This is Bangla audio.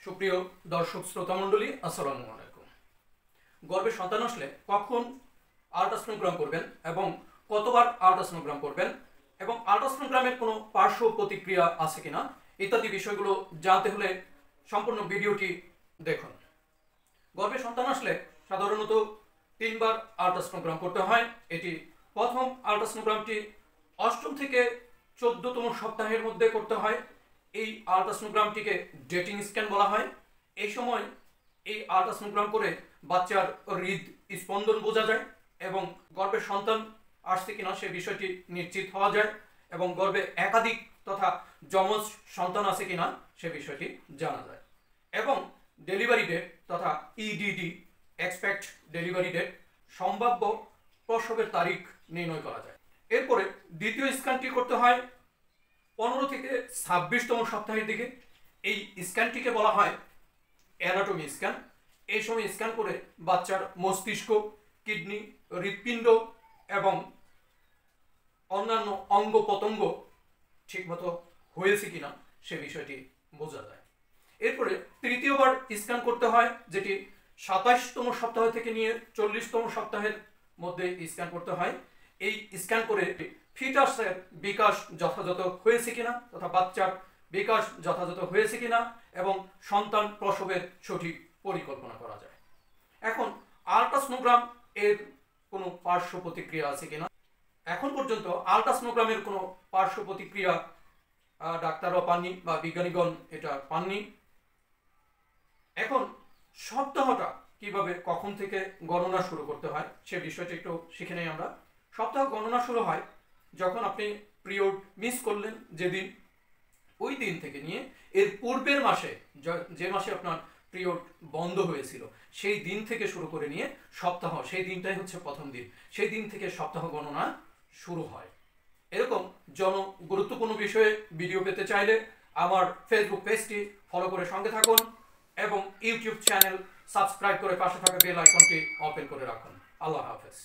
সুপ্রিয় দর্শক শ্রোতা মণ্ডলী, আসসালামু আলাইকুম। গর্ভে সন্তান আসলে কখন আল্ট্রাসোনোগ্রাম করবেন এবং কতবার আল্ট্রাসোনোগ্রাম করবেন এবং আল্ট্রাসোনোগ্রামের কোনো পার্শ্ব প্রতিক্রিয়া আছে কিনা ইত্যাদি বিষয়গুলো জানতে হলে সম্পূর্ণ ভিডিওটি দেখুন। গর্ভে সন্তান আসলে সাধারণত 3 বার আল্ট্রাসোনোগ্রাম করতে হয়। এটি প্রথম আল্ট্রাসোনোগ্রামটি 8ম থেকে 14তম সপ্তাহের মধ্যে করতে হয়। এই আল্ট্রাসোনোগ্রামটিকে ডেটিং স্ক্যান বলা হয়। এই সময় এই আল্ট্রাসোনোগ্রাম করে বাচ্চার হৃদ স্পন্দন বোঝা যায় এবং গর্ভে সন্তান আসছে কিনা সে বিষয়টি নিশ্চিত হওয়া যায় এবং গর্ভে একাধিক তথা যমজ সন্তান আছে কিনা সে বিষয়টি জানা যায় এবং ডেলিভারি ডেট তথা ইডিডি এক্সপেক্ট ডেলিভারি ডেট সম্ভাব্য প্রসবের তারিখ নির্ণয় করা যায়। এরপরে দ্বিতীয় স্ক্যানটি করতে হয় 15 থেকে 26তম সপ্তাহের দিকে। এই স্ক্যানটিকে বলা হয় অ্যানাটমি স্ক্যান। এই সময় স্ক্যান করে বাচ্চার মস্তিষ্ক, কিডনি, হৃৎপিণ্ড এবং অন্যান্য অঙ্গ প্রত্যঙ্গ ঠিকমতো হয়েছে কিনা সে বিষয়টি বোঝা যায়। এরপরে তৃতীয়বার স্ক্যান করতে হয়, যেটি 27তম সপ্তাহ থেকে নিয়ে 40তম সপ্তাহের মধ্যে স্ক্যান করতে হয়। এই স্ক্যান করে ফিটাসের বিকাশ যথাযথ হয়েছে কিনা তথা বাচ্চার বিকাশ যথাযথ হয়েছে কিনা এবং সন্তান প্রসবের সঠিক পরিকল্পনা করা যায়। এখন আল্ট্রাসোনোগ্রাম এর কোনো পার্শ্ব প্রতিক্রিয়া আছে কিনা, এখন পর্যন্ত আল্ট্রাসোনোগ্রামের কোনো পার্শ্ব প্রতিক্রিয়া ডাক্তাররা পাননি বা বিজ্ঞানীগণ এটা পাননি। এখন সপ্তাহটা কিভাবে কখন থেকে গণনা শুরু করতে হয় সে বিষয়টা একটু শিখে নেই আমরা। সপ্তাহ গণনা শুরু হয় যখন আপনি পিরিয়ড মিস করলেন যেদিন, ওই দিন থেকে নিয়ে এর পূর্বের মাসে যে মাসে আপনার পিরিয়ড বন্ধ হয়েছিল সেই দিন থেকে শুরু করে নিয়ে সপ্তাহ, সেই দিনটাই হচ্ছে প্রথম দিন, সেই দিন থেকে সপ্তাহ গণনা শুরু হয়। এরকম গুরুত্বপূর্ণ বিষয়ে ভিডিও পেতে চাইলে আমার ফেসবুক পেজটি ফলো করে সঙ্গে থাকুন এবং ইউটিউব চ্যানেল সাবস্ক্রাইব করে পাশে থাকা বেল আইকনটি ওপেন করে রাখুন। আল্লাহ হাফেজ।